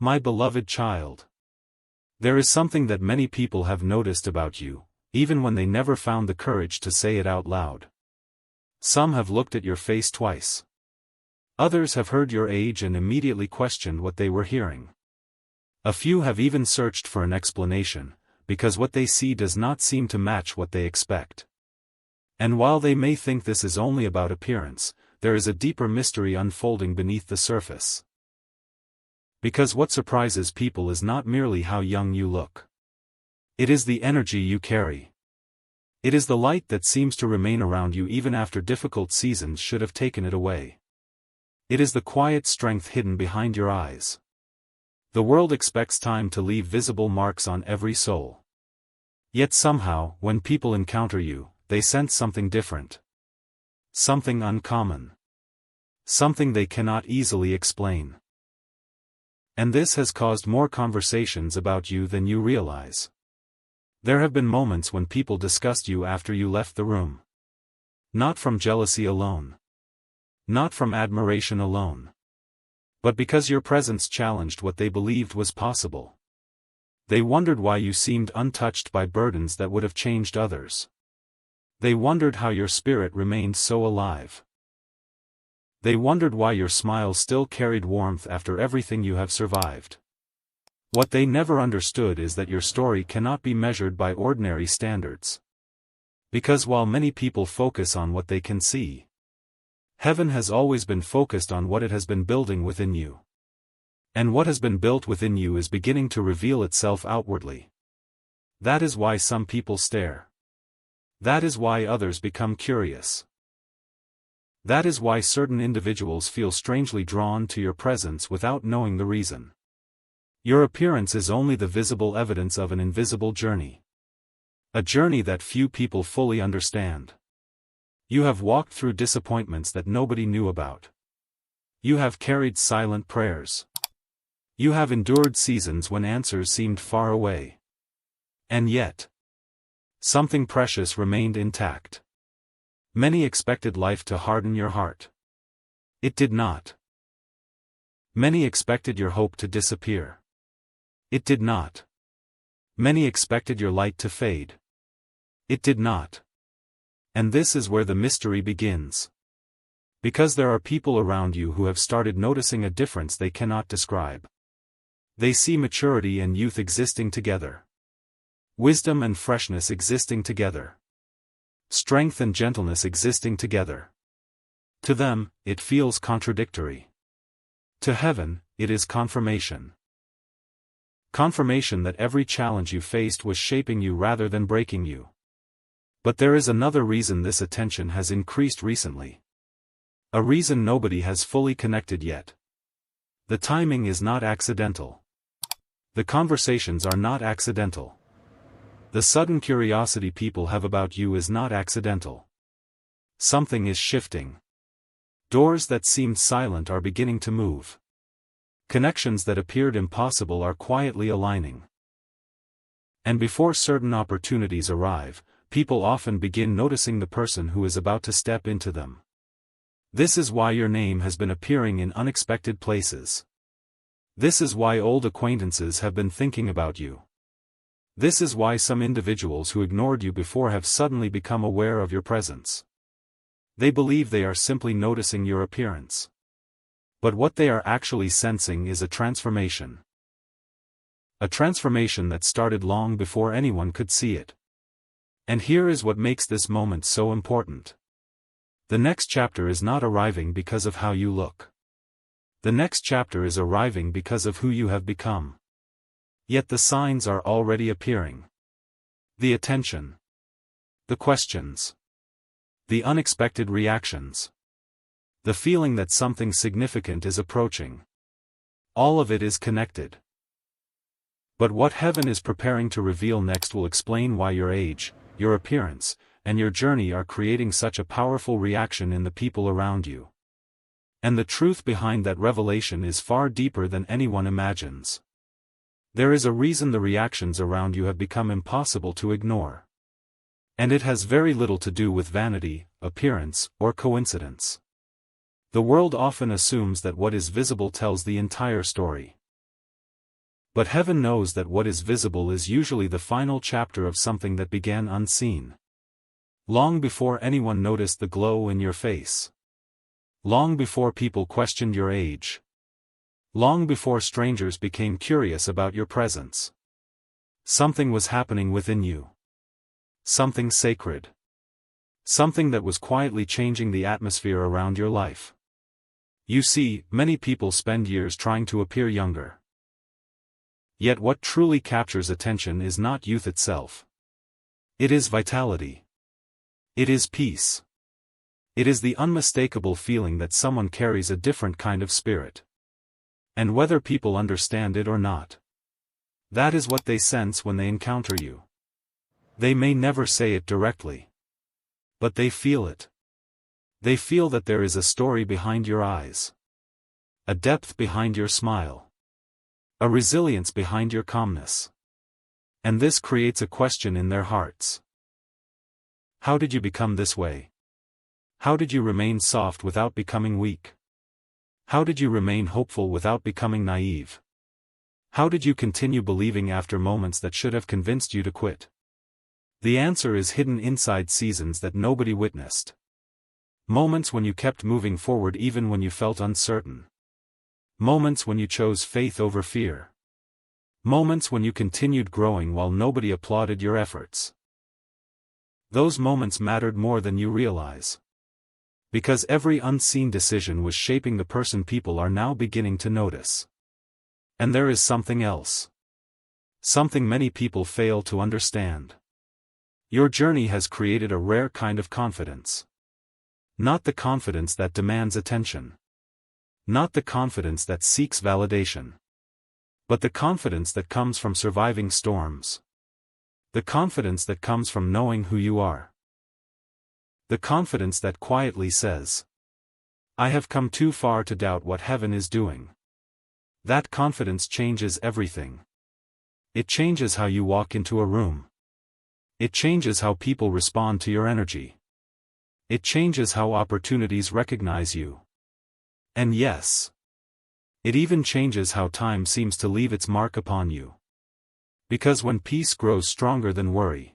My beloved child. There is something that many people have noticed about you, even when they never found the courage to say it out loud. Some have looked at your face twice. Others have heard your age and immediately questioned what they were hearing. A few have even searched for an explanation, because what they see does not seem to match what they expect. And while they may think this is only about appearance, there is a deeper mystery unfolding beneath the surface. Because what surprises people is not merely how young you look. It is the energy you carry. It is the light that seems to remain around you even after difficult seasons should have taken it away. It is the quiet strength hidden behind your eyes. The world expects time to leave visible marks on every soul. Yet somehow, when people encounter you, they sense something different. Something uncommon. Something they cannot easily explain. And this has caused more conversations about you than you realize. There have been moments when people discussed you after you left the room. Not from jealousy alone. Not from admiration alone. But because your presence challenged what they believed was possible. They wondered why you seemed untouched by burdens that would have changed others. They wondered how your spirit remained so alive. They wondered why your smile still carried warmth after everything you have survived. What they never understood is that your story cannot be measured by ordinary standards. Because while many people focus on what they can see, heaven has always been focused on what it has been building within you. And what has been built within you is beginning to reveal itself outwardly. That is why some people stare. That is why others become curious. That is why certain individuals feel strangely drawn to your presence without knowing the reason. Your appearance is only the visible evidence of an invisible journey. A journey that few people fully understand. You have walked through disappointments that nobody knew about. You have carried silent prayers. You have endured seasons when answers seemed far away. And yet, something precious remained intact. Many expected life to harden your heart. It did not. Many expected your hope to disappear. It did not. Many expected your light to fade. It did not. And this is where the mystery begins. Because there are people around you who have started noticing a difference they cannot describe. They see maturity and youth existing together. Wisdom and freshness existing together. Strength and gentleness existing together. To them, it feels contradictory. To heaven, it is confirmation. Confirmation that every challenge you faced was shaping you rather than breaking you. But there is another reason this attention has increased recently. A reason nobody has fully connected yet. The timing is not accidental. The conversations are not accidental. The sudden curiosity people have about you is not accidental. Something is shifting. Doors that seemed silent are beginning to move. Connections that appeared impossible are quietly aligning. And before certain opportunities arrive, people often begin noticing the person who is about to step into them. This is why your name has been appearing in unexpected places. This is why old acquaintances have been thinking about you. This is why some individuals who ignored you before have suddenly become aware of your presence. They believe they are simply noticing your appearance. But what they are actually sensing is a transformation. A transformation that started long before anyone could see it. And here is what makes this moment so important. The next chapter is not arriving because of how you look. The next chapter is arriving because of who you have become. Yet the signs are already appearing. The attention. The questions. The unexpected reactions. The feeling that something significant is approaching. All of it is connected. But what heaven is preparing to reveal next will explain why your age, your appearance, and your journey are creating such a powerful reaction in the people around you. And the truth behind that revelation is far deeper than anyone imagines. There is a reason the reactions around you have become impossible to ignore. And it has very little to do with vanity, appearance, or coincidence. The world often assumes that what is visible tells the entire story. But heaven knows that what is visible is usually the final chapter of something that began unseen. Long before anyone noticed the glow in your face. Long before people questioned your age. Long before strangers became curious about your presence. Something was happening within you. Something sacred. Something that was quietly changing the atmosphere around your life. You see, many people spend years trying to appear younger. Yet what truly captures attention is not youth itself. It is vitality. It is peace. It is the unmistakable feeling that someone carries a different kind of spirit. And whether people understand it or not, that is what they sense when they encounter you. They may never say it directly, but they feel it. They feel that there is a story behind your eyes, a depth behind your smile, a resilience behind your calmness. And this creates a question in their hearts. How did you become this way? How did you remain soft without becoming weak? How did you remain hopeful without becoming naive? How did you continue believing after moments that should have convinced you to quit? The answer is hidden inside seasons that nobody witnessed. Moments when you kept moving forward even when you felt uncertain. Moments when you chose faith over fear. Moments when you continued growing while nobody applauded your efforts. Those moments mattered more than you realize. Because every unseen decision was shaping the person people are now beginning to notice. And there is something else. Something many people fail to understand. Your journey has created a rare kind of confidence. Not the confidence that demands attention. Not the confidence that seeks validation. But the confidence that comes from surviving storms. The confidence that comes from knowing who you are. The confidence that quietly says, I have come too far to doubt what heaven is doing. That confidence changes everything. It changes how you walk into a room. It changes how people respond to your energy. It changes how opportunities recognize you. And yes, it even changes how time seems to leave its mark upon you. Because when peace grows stronger than worry,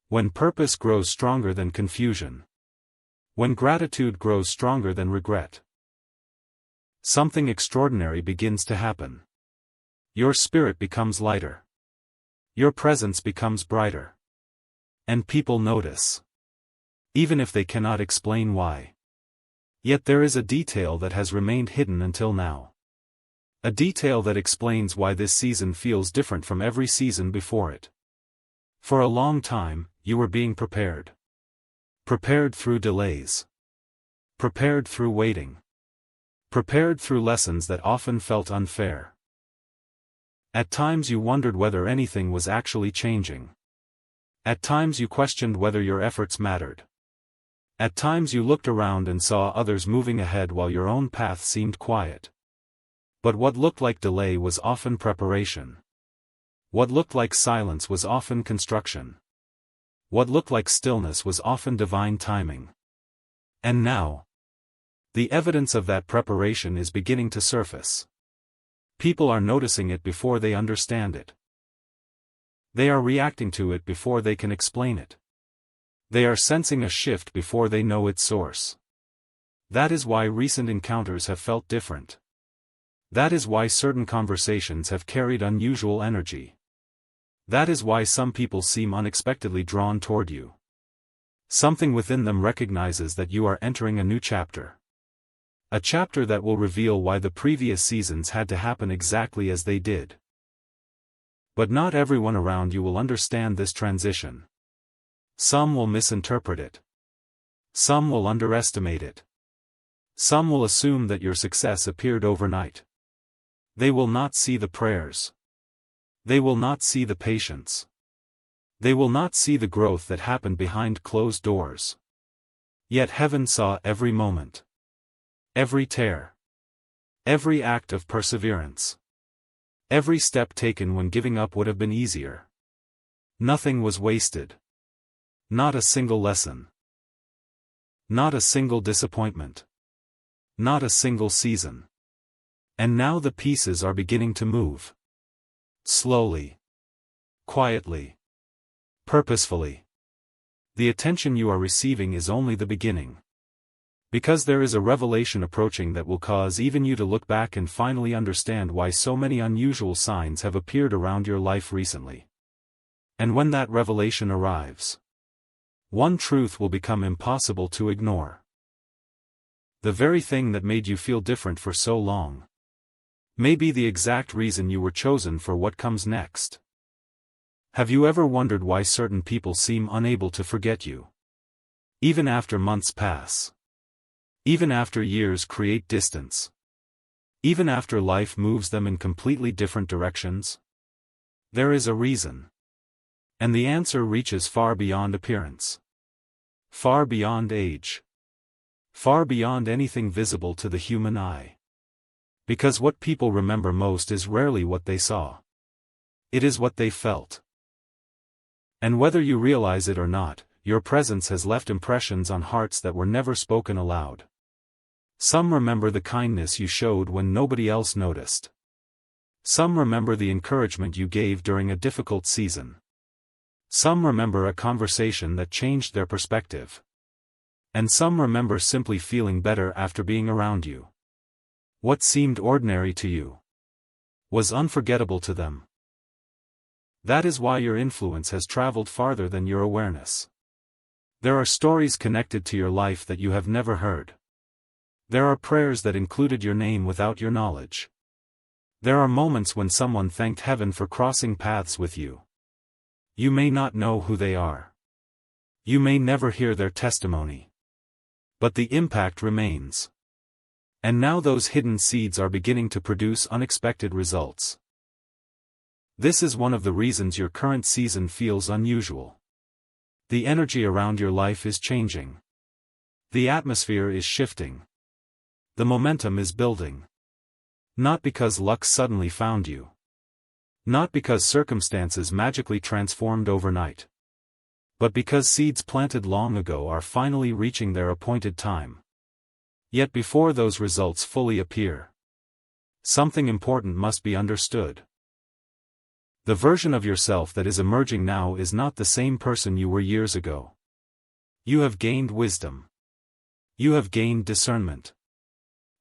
when purpose grows stronger than confusion, when gratitude grows stronger than regret, something extraordinary begins to happen. Your spirit becomes lighter. Your presence becomes brighter. And people notice. Even if they cannot explain why. Yet there is a detail that has remained hidden until now. A detail that explains why this season feels different from every season before it. For a long time, you were being prepared. Prepared through delays. Prepared through waiting. Prepared through lessons that often felt unfair. At times you wondered whether anything was actually changing. At times you questioned whether your efforts mattered. At times you looked around and saw others moving ahead while your own path seemed quiet. But what looked like delay was often preparation. What looked like silence was often construction. What looked like stillness was often divine timing. And now, the evidence of that preparation is beginning to surface. People are noticing it before they understand it. They are reacting to it before they can explain it. They are sensing a shift before they know its source. That is why recent encounters have felt different. That is why certain conversations have carried unusual energy. That is why some people seem unexpectedly drawn toward you. Something within them recognizes that you are entering a new chapter. A chapter that will reveal why the previous seasons had to happen exactly as they did. But not everyone around you will understand this transition. Some will misinterpret it. Some will underestimate it. Some will assume that your success appeared overnight. They will not see the prayers. They will not see the patience. They will not see the growth that happened behind closed doors. Yet heaven saw every moment. Every tear. Every act of perseverance. Every step taken when giving up would have been easier. Nothing was wasted. Not a single lesson. Not a single disappointment. Not a single season. And now the pieces are beginning to move. Slowly. Quietly. Purposefully. The attention you are receiving is only the beginning. Because there is a revelation approaching that will cause even you to look back and finally understand why so many unusual signs have appeared around your life recently. And when that revelation arrives, one truth will become impossible to ignore. The very thing that made you feel different for so long may be the exact reason you were chosen for what comes next. Have you ever wondered why certain people seem unable to forget you? Even after months pass. Even after years create distance. Even after life moves them in completely different directions. There is a reason. And the answer reaches far beyond appearance. Far beyond age. Far beyond anything visible to the human eye. Because what people remember most is rarely what they saw. It is what they felt. And whether you realize it or not, your presence has left impressions on hearts that were never spoken aloud. Some remember the kindness you showed when nobody else noticed. Some remember the encouragement you gave during a difficult season. Some remember a conversation that changed their perspective. And some remember simply feeling better after being around you. What seemed ordinary to you was unforgettable to them. That is why your influence has traveled farther than your awareness. There are stories connected to your life that you have never heard. There are prayers that included your name without your knowledge. There are moments when someone thanked heaven for crossing paths with you. You may not know who they are. You may never hear their testimony. But the impact remains. And now those hidden seeds are beginning to produce unexpected results. This is one of the reasons your current season feels unusual. The energy around your life is changing. The atmosphere is shifting. The momentum is building. Not because luck suddenly found you. Not because circumstances magically transformed overnight. But because seeds planted long ago are finally reaching their appointed time. Yet before those results fully appear, something important must be understood. The version of yourself that is emerging now is not the same person you were years ago. You have gained wisdom. You have gained discernment.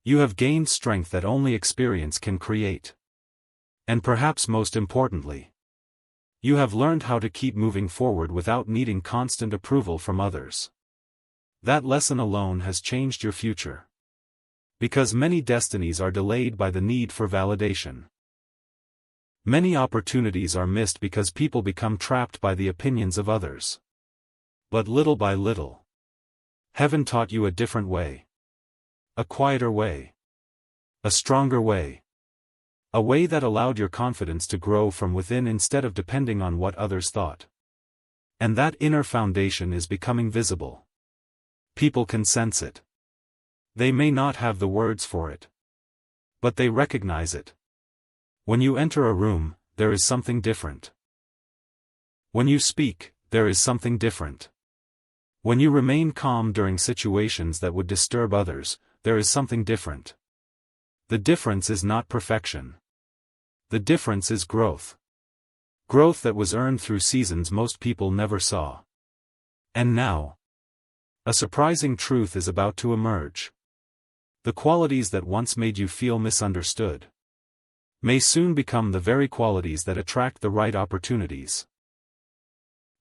You have gained strength that only experience can create. And perhaps most importantly, you have learned how to keep moving forward without needing constant approval from others. That lesson alone has changed your future. Because many destinies are delayed by the need for validation. Many opportunities are missed because people become trapped by the opinions of others. But little by little, heaven taught you a different way. A quieter way. A stronger way. A way that allowed your confidence to grow from within instead of depending on what others thought. And that inner foundation is becoming visible. People can sense it. They may not have the words for it. But they recognize it. When you enter a room, there is something different. When you speak, there is something different. When you remain calm during situations that would disturb others, there is something different. The difference is not perfection. The difference is growth. Growth that was earned through seasons most people never saw. And now, a surprising truth is about to emerge. The qualities that once made you feel misunderstood may soon become the very qualities that attract the right opportunities.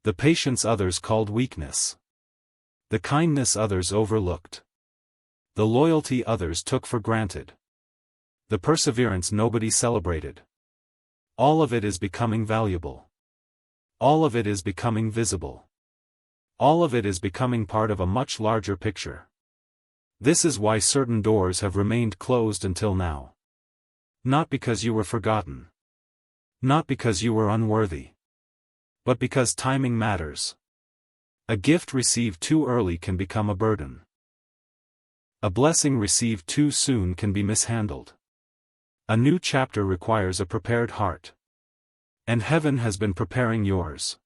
The patience others called weakness. The kindness others overlooked. The loyalty others took for granted. The perseverance nobody celebrated. All of it is becoming valuable. All of it is becoming visible. All of it is becoming part of a much larger picture. This is why certain doors have remained closed until now. Not because you were forgotten. Not because you were unworthy. But because timing matters. A gift received too early can become a burden. A blessing received too soon can be mishandled. A new chapter requires a prepared heart. And heaven has been preparing yours.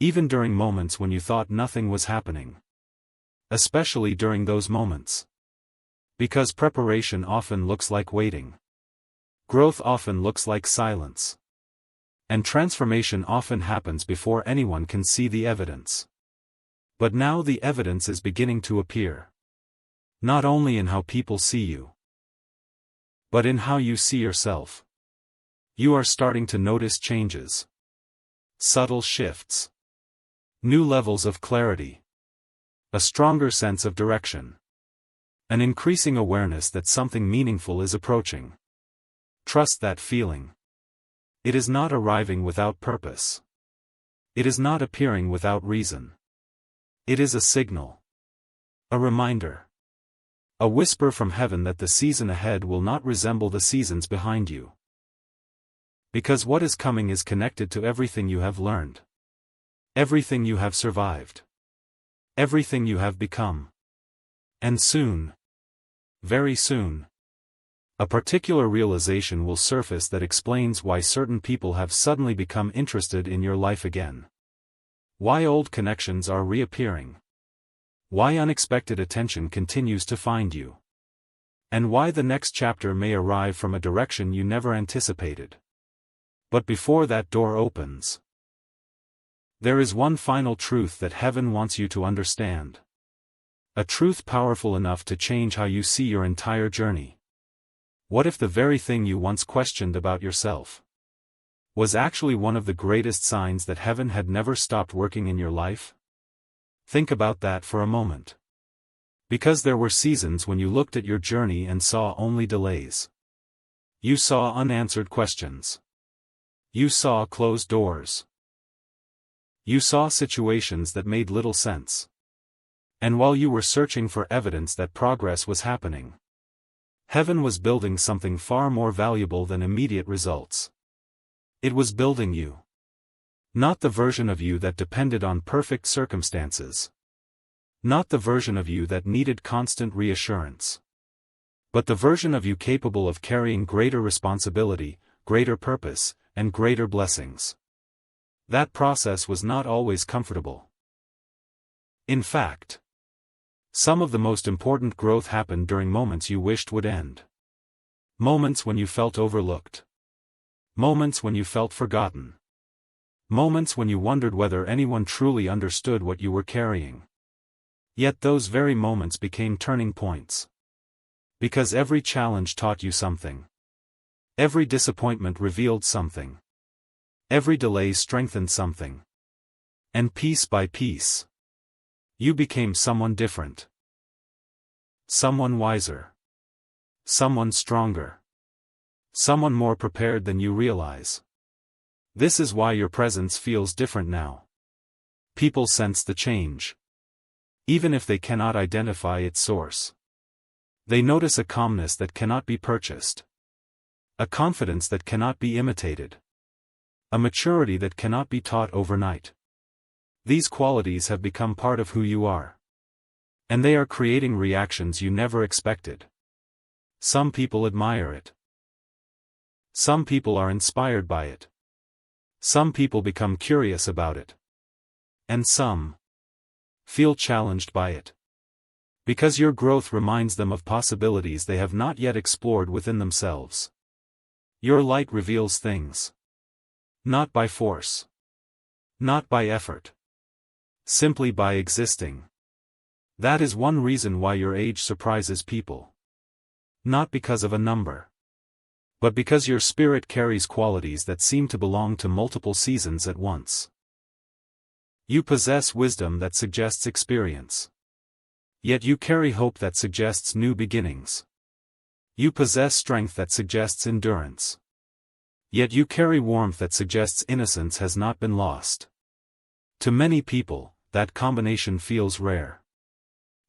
Even during moments when you thought nothing was happening. Especially during those moments. Because preparation often looks like waiting. Growth often looks like silence. And transformation often happens before anyone can see the evidence. But now the evidence is beginning to appear. Not only in how people see you, but in how you see yourself. You are starting to notice changes. Subtle shifts. New levels of clarity. A stronger sense of direction. An increasing awareness that something meaningful is approaching. Trust that feeling. It is not arriving without purpose. It is not appearing without reason. It is a signal. A reminder. A whisper from heaven that the season ahead will not resemble the seasons behind you. Because what is coming is connected to everything you have learned. Everything you have survived. Everything you have become. And soon, very soon, a particular realization will surface that explains why certain people have suddenly become interested in your life again. Why old connections are reappearing. Why unexpected attention continues to find you. And why the next chapter may arrive from a direction you never anticipated. But before that door opens, there is one final truth that heaven wants you to understand. A truth powerful enough to change how you see your entire journey. What if the very thing you once questioned about yourself was actually one of the greatest signs that heaven had never stopped working in your life? Think about that for a moment. Because there were seasons when you looked at your journey and saw only delays. You saw unanswered questions. You saw closed doors. You saw situations that made little sense. And while you were searching for evidence that progress was happening, heaven was building something far more valuable than immediate results. It was building you. Not the version of you that depended on perfect circumstances. Not the version of you that needed constant reassurance. But the version of you capable of carrying greater responsibility, greater purpose, and greater blessings. That process was not always comfortable. In fact, some of the most important growth happened during moments you wished would end. Moments when you felt overlooked. Moments when you felt forgotten. Moments when you wondered whether anyone truly understood what you were carrying. Yet those very moments became turning points. Because every challenge taught you something. Every disappointment revealed something. Every delay strengthened something. And piece by piece, you became someone different. Someone wiser. Someone stronger. Someone more prepared than you realize. This is why your presence feels different now. People sense the change. Even if they cannot identify its source. They notice a calmness that cannot be purchased. A confidence that cannot be imitated. A maturity that cannot be taught overnight. These qualities have become part of who you are. And they are creating reactions you never expected. Some people admire it. Some people are inspired by it. Some people become curious about it. And some feel challenged by it. Because your growth reminds them of possibilities they have not yet explored within themselves. Your light reveals things. Not by force. Not by effort. Simply by existing. That is one reason why your age surprises people. Not because of a number. But because your spirit carries qualities that seem to belong to multiple seasons at once. You possess wisdom that suggests experience. Yet you carry hope that suggests new beginnings. You possess strength that suggests endurance. Yet you carry warmth that suggests innocence has not been lost. To many people, that combination feels rare.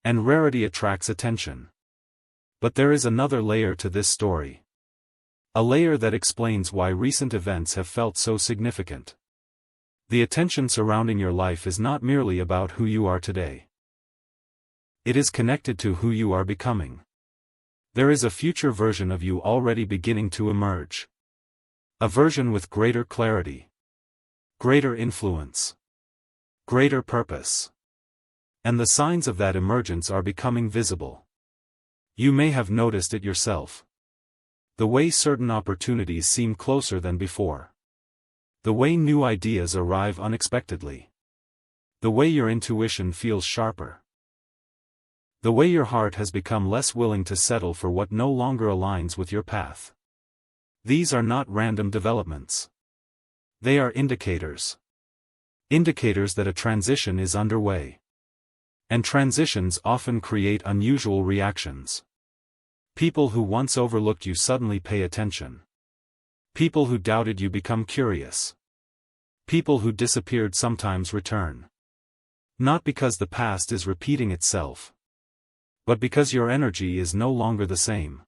And rarity attracts attention. But there is another layer to this story. A layer that explains why recent events have felt so significant. The attention surrounding your life is not merely about who you are today. It is connected to who you are becoming. There is a future version of you already beginning to emerge. A version with greater clarity. Greater influence. Greater purpose. And the signs of that emergence are becoming visible. You may have noticed it yourself. The way certain opportunities seem closer than before. The way new ideas arrive unexpectedly. The way your intuition feels sharper. The way your heart has become less willing to settle for what no longer aligns with your path. These are not random developments. They are indicators. Indicators that a transition is underway. And transitions often create unusual reactions. People who once overlooked you suddenly pay attention. People who doubted you become curious. People who disappeared sometimes return. Not because the past is repeating itself, but because your energy is no longer the same.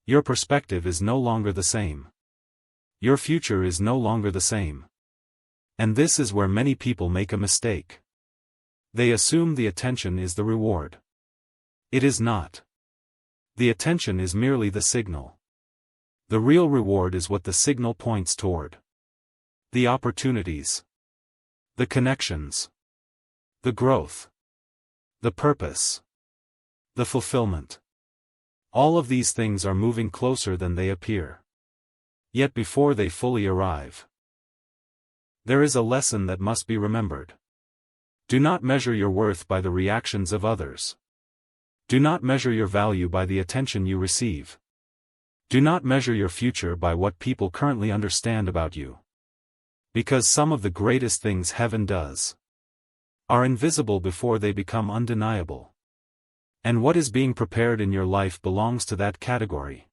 Your perspective is no longer the same. Your future is no longer the same. And this is where many people make a mistake. They assume the attention is the reward. It is not. The attention is merely the signal. The real reward is what the signal points toward. The opportunities. The connections. The growth. The purpose. The fulfillment. All of these things are moving closer than they appear. Yet before they fully arrive, there is a lesson that must be remembered. Do not measure your worth by the reactions of others. Do not measure your value by the attention you receive. Do not measure your future by what people currently understand about you. Because some of the greatest things heaven does are invisible before they become undeniable. And what is being prepared in your life belongs to that category.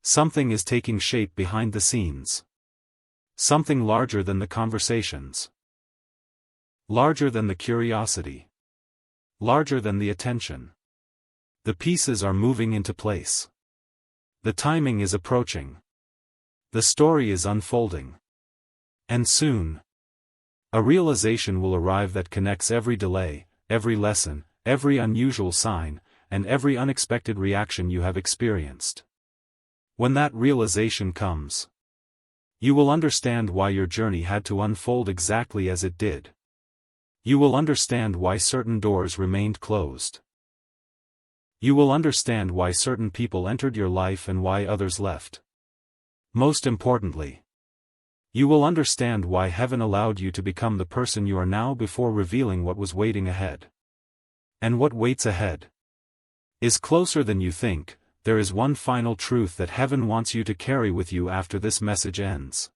Something is taking shape behind the scenes. Something larger than the conversations. Larger than the curiosity. Larger than the attention. The pieces are moving into place. The timing is approaching. The story is unfolding. And soon, a realization will arrive that connects every delay, every lesson, every unusual sign, and every unexpected reaction you have experienced. When that realization comes, you will understand why your journey had to unfold exactly as it did. You will understand why certain doors remained closed. You will understand why certain people entered your life and why others left. Most importantly, you will understand why heaven allowed you to become the person you are now before revealing what was waiting ahead. And what waits ahead is closer than you think. There is one final truth that heaven wants you to carry with you after this message ends.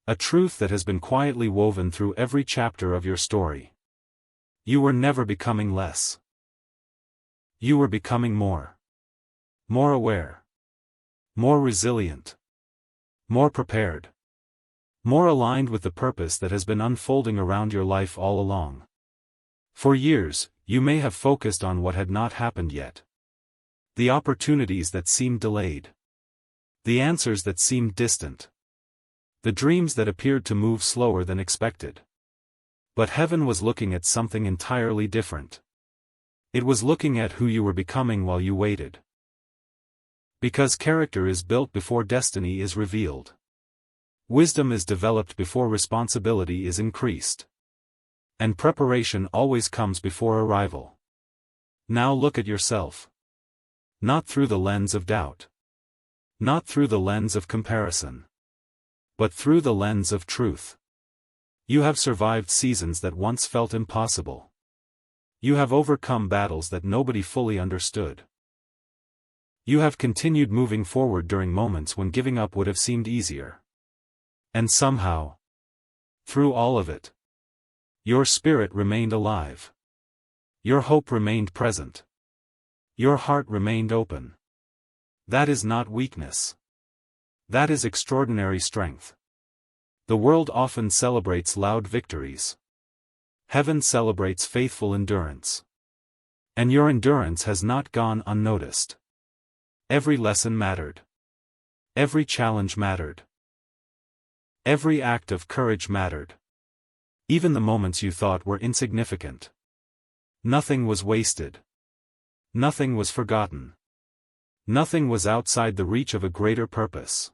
A truth that has been quietly woven through every chapter of your story. You were never becoming less. You were becoming more. More aware. More resilient. More prepared. More aligned with the purpose that has been unfolding around your life all along. For years, you may have focused on what had not happened yet. The opportunities that seemed delayed. The answers that seemed distant. The dreams that appeared to move slower than expected. But heaven was looking at something entirely different. It was looking at who you were becoming while you waited. Because character is built before destiny is revealed. Wisdom is developed before responsibility is increased. And preparation always comes before arrival. Now look at yourself. Not through the lens of doubt. Not through the lens of comparison. But through the lens of truth. You have survived seasons that once felt impossible. You have overcome battles that nobody fully understood. You have continued moving forward during moments when giving up would have seemed easier. And somehow, through all of it, your spirit remained alive. Your hope remained present. Your heart remained open. That is not weakness. That is extraordinary strength. The world often celebrates loud victories. Heaven celebrates faithful endurance. And your endurance has not gone unnoticed. Every lesson mattered. Every challenge mattered. Every act of courage mattered. Even the moments you thought were insignificant. Nothing was wasted. Nothing was forgotten. Nothing was outside the reach of a greater purpose.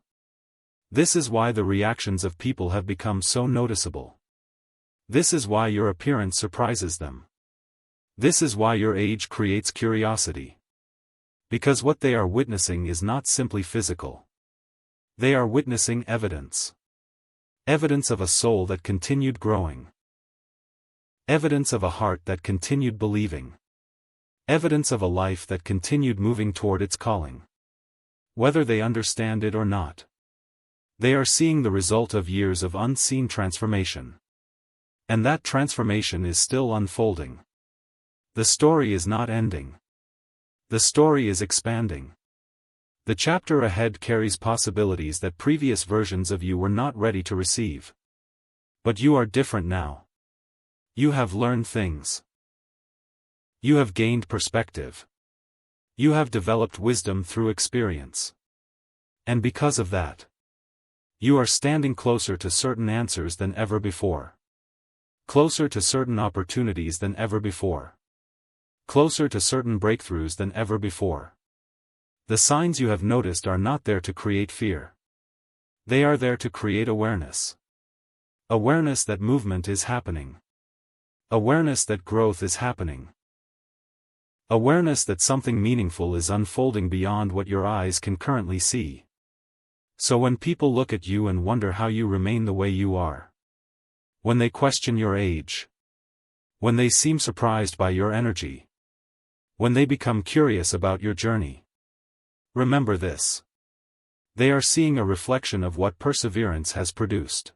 This is why the reactions of people have become so noticeable. This is why your appearance surprises them. This is why your age creates curiosity. Because what they are witnessing is not simply physical. They are witnessing evidence. Evidence of a soul that continued growing. Evidence of a heart that continued believing. Evidence of a life that continued moving toward its calling. Whether they understand it or not, they are seeing the result of years of unseen transformation. And that transformation is still unfolding. The story is not ending. The story is expanding. The chapter ahead carries possibilities that previous versions of you were not ready to receive. But you are different now. You have learned things. You have gained perspective. You have developed wisdom through experience. And because of that, you are standing closer to certain answers than ever before. Closer to certain opportunities than ever before. Closer to certain breakthroughs than ever before. The signs you have noticed are not there to create fear. They are there to create awareness. Awareness that movement is happening. Awareness that growth is happening. Awareness that something meaningful is unfolding beyond what your eyes can currently see. So when people look at you and wonder how you remain the way you are, when they question your age, when they seem surprised by your energy, when they become curious about your journey, remember this. They are seeing a reflection of what perseverance has produced.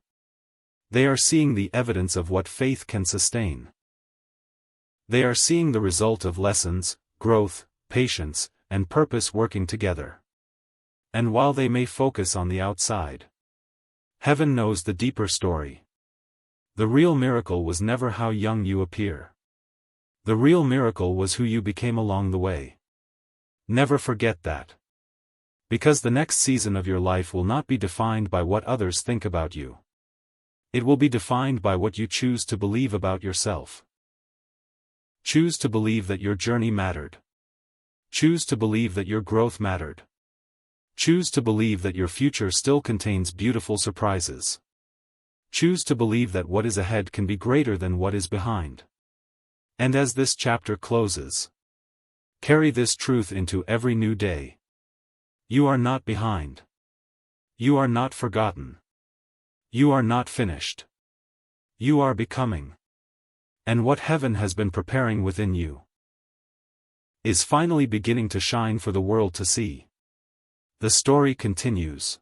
They are seeing the evidence of what faith can sustain. They are seeing the result of lessons, growth, patience, and purpose working together. And while they may focus on the outside, heaven knows the deeper story. The real miracle was never how young you appear. The real miracle was who you became along the way. Never forget that. Because the next season of your life will not be defined by what others think about you. It will be defined by what you choose to believe about yourself. Choose to believe that your journey mattered. Choose to believe that your growth mattered. Choose to believe that your future still contains beautiful surprises. Choose to believe that what is ahead can be greater than what is behind. And as this chapter closes, carry this truth into every new day. You are not behind. You are not forgotten. You are not finished. You are becoming. And what heaven has been preparing within you is finally beginning to shine for the world to see. The story continues.